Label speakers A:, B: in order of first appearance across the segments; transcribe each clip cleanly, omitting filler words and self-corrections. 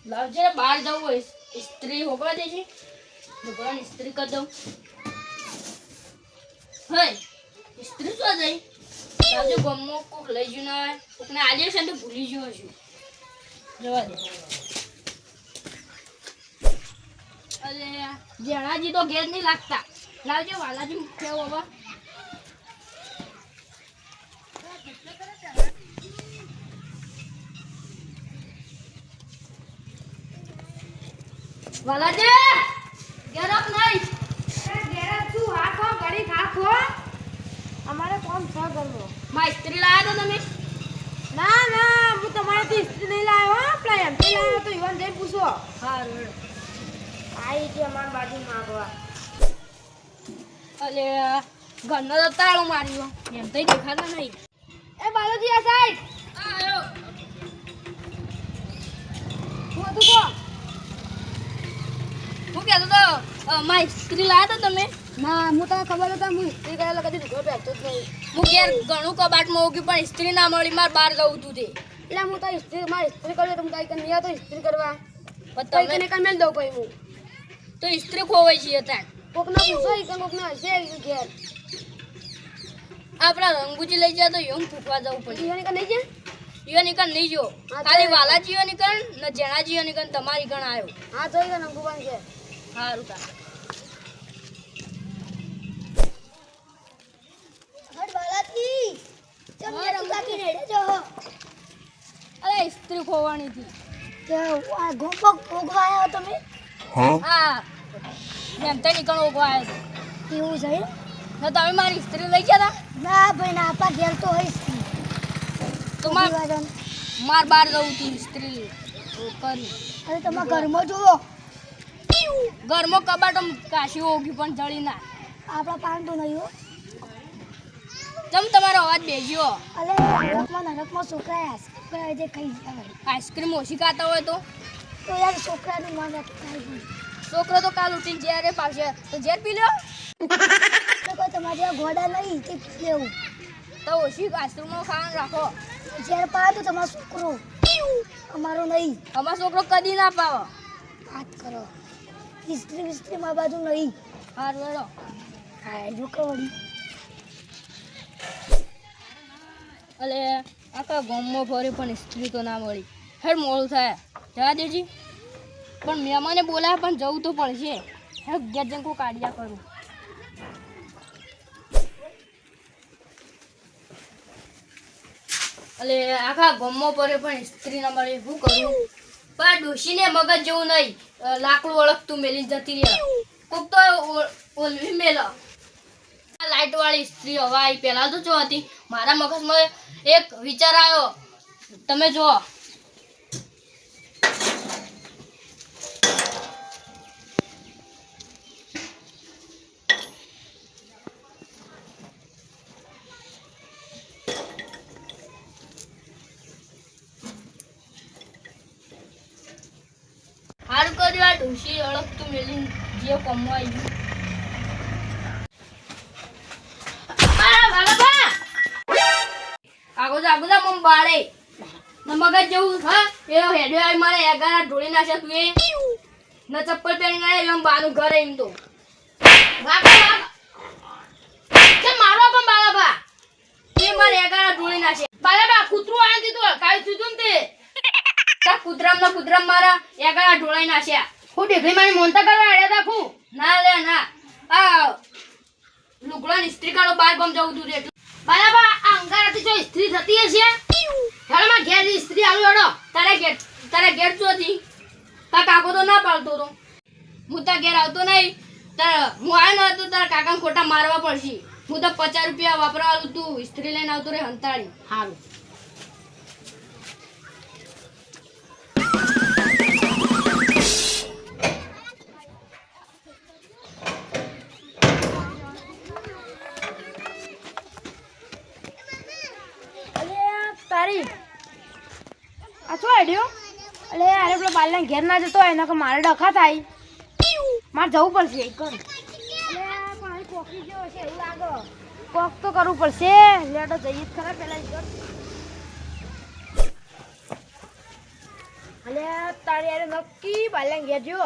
A: લાવજે બહાર જવું હોય ઇસ્ત્રી હોકવા દે છે ઢોકળા ઇસ્ત્રી કરી દઉં હે ઇસ્ત્રી શું જઈ લાવજે ગમો કોક લઈ જુ ના હોય કોકને આલ્યો છે ને ભૂલી ગયો છું જવા દે અરે જણાજી તો ઘેર નહીં લાગતા લાવજે વાલાજી મૂક્યા બાબા વાલાજી ગેરપ નહીં
B: ગેરપ છું હાખો ઘડી ખાખો અમારે કોમ છ કરવો
A: માં ઇસ્ત્રી લાયા તો તમે
B: ના ના હું તમારેથી ઇસ્ત્રી નહીં લાવ્યો હો પેલા એમથી લાવ્યો તો ઈવન જઈને પૂછો
A: હા રેડો
B: આઈ છે અમારા બાજુ માગવા
A: અલે ઘરનો તો તાળું માર્યો એમ તો દેખાતો નહીં
B: એ બાલોજી આ સાઈડ
A: આવ્યો
B: હું હતું કો
A: હું કહેતો તો માં ઇસ્ત્રી લાયા તો તમે
B: ના હું તને ખબર હતા હું ઇસ્ત્રી કરેલા કદી ઘર બેઠતો જ નહીં
A: હું ઘેર ઘણું કબાટમાં ઉગી પણ ઇસ્ત્રી ના મળી મારે બહાર જવું તું તે
B: એટલે હું તો ઇસ્ત્રી મારે ઇસ્ત્રી કર્યો તો હું કઈ નહીં આવતો ઇસ્ત્રી કરવા
A: પણ
B: કઈ
A: તમે
B: કને કઈ મેલ દઉં કઈ હું
A: તો ઇસ્ત્રી ખોવાઈ છે ત્યાં
B: કોકના પૂછો ઈ કોકના હશે ઘેર
A: આપણા રંગુજી લઈ જાય તો એમ ફૂટવા જવું પડે
B: ઈવન કઈ નહીં છે
A: ઈયો નીકળ નહીં જો
B: હા,
A: ખાલી
B: તો-
A: વાલાજીઓ નીકળ ને જેણાજીઓ નીકળ તમારી ગણ આવ્યો
B: હા જોઈ ગયો નંગુબાન છે
A: સારું તા
B: હટ બાલાજી તમે રંગાકી રેડે જો
A: અરે ઇસ્ત્રી ખોવાની હતી
B: કે આ ગોપક ભોગવાયો તમે
A: હા એમ તો નીકળ ઓગો આવ્યો હતો
B: એવું છે
A: ને તમે મારી ઇસ્ત્રી લઈ ગયા
B: ના ભાઈ ના આપા ઘેર તો હોય
A: તો માર બહાર જવું હતું ઇસ્ત્રી કરી
B: અરે તમે ઘરમાં જુઓ
A: ઘરમાં કબાટો કાશી ઓગી પણ જળી ના
B: આપણા પાન તો નહીં હો
A: તમ તમારો અવાજ બેસ્યો
B: અલે નરકમાં છોકરા છોકરા જે ખાઈ ગયા ભાઈ
A: આઈસ્ક્રીમ ઓછી ખાતા હોય તો
B: યાર છોકરાનું માન રાખી ખાઈ ગયું
A: છોકરો તો કાલ ઉઠીને જ્યારે પાવશે તો ઝેર પી લ્યો
B: તો કોઈ તમારે જેવા ગોડા નહીં તે પી લેવું
A: તો ઓછી આઈસ્ક્રીમમાં ખાવાનું રાખો
B: જ્યારે પાડે તો તમારો છોકરો અમારો નહીં
A: અમારો છોકરો કદી ના પાવે
B: વાત કરો ઇસ્ત્રી વિસ્ત્રી માં બાજુ નહીં
A: હારું હેડો
B: હા જો કવડી
A: અલે આખા ગામમાં ફરે પણ સ્ત્રી તો ના મળી હેડ મોડું થાય જવા દેજી પણ મહેમાને બોલાવે પણ જવું તો પડશે હેડ ઘેર જઈને કોઈ કાઢ્યા કરું અલે આખા ગામમાં ફરે પણ સ્ત્રી ના મળે શું કરું પણ ડોશીને મગજ જેવું નહીં લાકડું ઓળખતું મેલી જતી રહ્યા કોક તો ઓલવી મેલો લાઈટ વાળી સ્ત્રી હવા આવી પહેલા તો જો હતી મારા મગજમાં એક વિચાર આવ્યો તમે જુઓ સારું કર્યું આ ડોશી ઓળખતું મેલી જે કમવા આવ્યું આગોજા આગોજા મમ બાળે મગજ જેવું હા એનો હેડ્યો આવી મારે એગારા ઢોળી નાખે તું એ ન ચપ્પલ પહેરીને આવ્યો એમ બાનું ઘરે એમ તો બાપા કે મારો પણ બાળા એ મારે એગારા ઢોળી નાખે બાળા કૂતરું આયા દીધું કાઈ દીધું ને તે તા કૂતરામ મારા એગારા ઢોળાઈ નાખ્યા હું ઢેકલી મારી મોનતા કરવા આડ્યા તા હું ના લે ના આ લુગડા ઇસ્ત્રી કાઢો બાર ગમ જવું તું એટલે બરાબર આ અંગારાથી જો ઇસ્ત્રી થતી હશે હેડમાં ઘેર ઇસ્ત્રી આલુ હેડો તારે ઘેર જો હતી તા કાકો તો ના પાડતો તો હું તા ઘેર આવતો નહીં હું આવ્યો ન હતો તારા કાકાને ખોટા મારવા પડશે હું તો 50 રૂપિયા વાપરવાનું તું ઇસ્ત્રી લઈને આવતો રે હંતાળી સારું
B: તારી આ શું આઈડિયો એટલે અરે પેલો બાલના ઘેર ના જતો એના કે મારે ડખા થાય મારે જવું પડશે એક એટલે પાણી કોકી જેવો છે એવું લાગે કોક તો કરવું પડશે લેટો જઈએ જ ખરા પેલા એક અલે તારે યાર નક્કી બાલ્યા ઘેર જો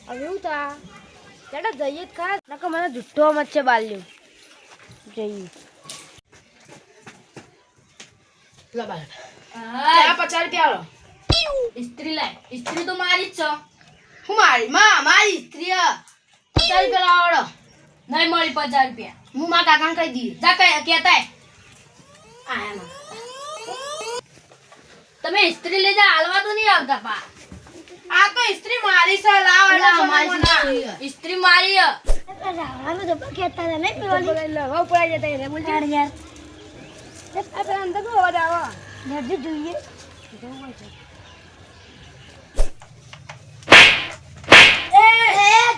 B: હવે એવું થા ચાલો જઈએ જ ખરા નકર મને જુઠ્ઠો મત છે બાલ્યું જઈએ લા બાલ
A: હા,
B: 50 રૂપિયા આલો
A: ઇસ્ત્રી લાય. ઇસ્ત્રી તો મારી જ છે.
B: હું મારી સ્ત્રી 50 રૂપિયા લાવડો
A: નહીં મળી 50 રૂપિયા.
B: હું મારા કાકાને કહી દઈએ
A: જા કહેતાય.
B: આયા
A: તમે ઇસ્ત્રી લઈ જા, હાલવા તો નહીં આવતા પા.
B: આ તો સ્ત્રી મારી છે લાવ એટલે મારી
A: ઇસ્ત્રી મારી હે.
B: રાવણાનો જબ્બર કહેતા હતા નહીં પેલી લવા પડાઈ જતા રે બોલ યાર યાર આ પેલા અંદર કો અવાજ આવો નજર જોઈએ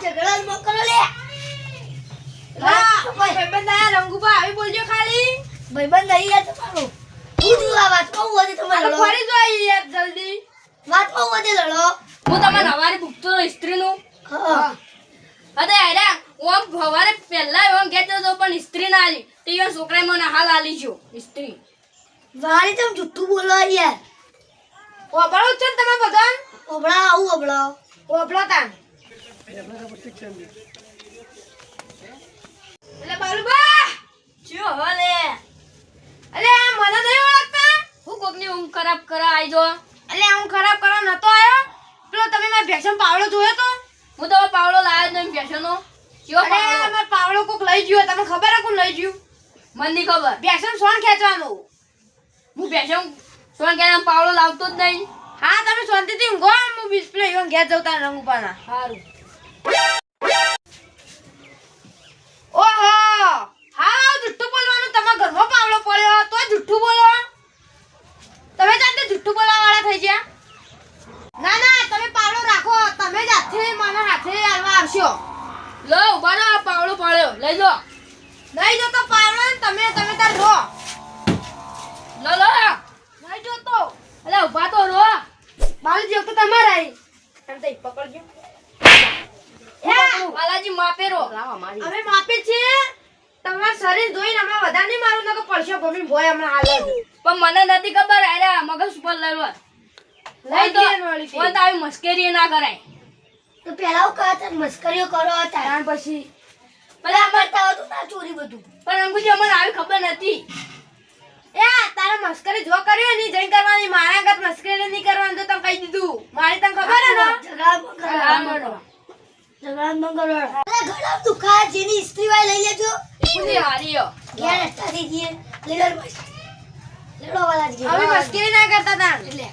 B: ઝઘડા ન કરો લે ભાઈબંધ આયા રંગુબા આવી બોલજો ખાલી ભાઈબંધ આઈ યાર તમારો હું આ વાત કહું હતી તમારે લડો ફરી જો આઈ યાર જલ્દી વાત કહું હતી લડો
A: હું તમને હવારે પૂછતો હતો ઇસ્ત્રીનું.
B: હા
A: અરે હેરા ઓમ હવારે પહેલા ઓમ કહેતો હતો પણ ઇસ્ત્રી ના આલી. તે યો છોકરાએ મને હાલ આલી છો ઇસ્ત્રી.
B: વારી તમે જુઠ્ઠું બોલો યાર ઓબળો છે ને તમે બધા ઓબળા આવું ઓબળો તાન એટલે બાલુબા
A: ચિયો હલે
B: અલે મને નહીં ઓળખતા
A: હું કોકની ઊંઘ ખરાબ કરા આઈ જો.
B: અલે હું ખરાબ કરવા નતો આયો પેલો તમે મારા ભેક્ષમ પાવડો જોયો તો
A: હું તો પાવડો લાવ્યો જ નહીં ફેશનનો. ચિયો
B: અરે
A: પાવડો?
B: મારો પાવડો કોક લઈ ગયો તમને ખબર હે કોણ લઈ ગયું
A: મને નહીં ખબર.
B: ભેક્ષમ સોન ખેંચવાનું
A: હું ફેશન સોન કે પાવડો લાવતો જ નહીં.
B: હા તમે શાંતિથી ઊંઘો હું ડિસ્પ્લે ઈવન ઘેર જવતા રંગુપાના
A: સારું.
B: ઓહો હા જુઠ્ઠું બોલવાનું તમારા ઘરમાં પાવડો પડ્યો તો જુઠ્ઠું બોલો તમે જાતે જુઠ્ઠું બોલવા વાળા થઈ ગયા ના ના તમે પાવડો રાખો તમે જ હાથે મારા હાથે આલવા આવશો
A: લો ઉભા રહો, આ પાવડો પાડ્યો લઈ લો.
B: નહીં જોતો પાવડો ને તમે તાર રો
A: લો લો
B: નહીં જોતો
A: અલે ઉભા તો રહો.
B: મારી જીવ તો તમારા આઈ તમે તો પકડજો
A: બાલાજી માપે રહો.
B: અમે માપી છીએ તમારું શરીર જોઈને અમે વધારે નહીં મારું નકર પડશો ભમી ભોય હમણાં હાલ જ
A: પણ મને નથી ખબર. અરે મગજ ઉપર લઈ લો.
B: લઈ દે વાળી
A: મને તો આવી મસ્કરી ના કરાય.
B: તો પેલા હું કહતા મસ્કરીઓ કરો હતા પછી
A: પેલા
B: કરતા હતું ના ચોરી બધું
A: પણ અંકુજી મને આવી ખબર નથી.
B: એ તારે મસ્કરી જો કર્યો ની જઈ કરવાની મારા આગળ મસ્કરી નહીં કરવાની તો તમે કહી દીધું મારી તને ખબર હે ને
A: હા, બોલો.
B: ઝઘડા મંગળ અરે ઘણા દુખા જેની સ્ત્રી વાય લઈ લેજો
A: ખુદી હારી હો.
B: ઘેર રસ્તા દીધી લેડો લેડો વાલા જી હવે મસ્કરી ના કરતા તા એટલે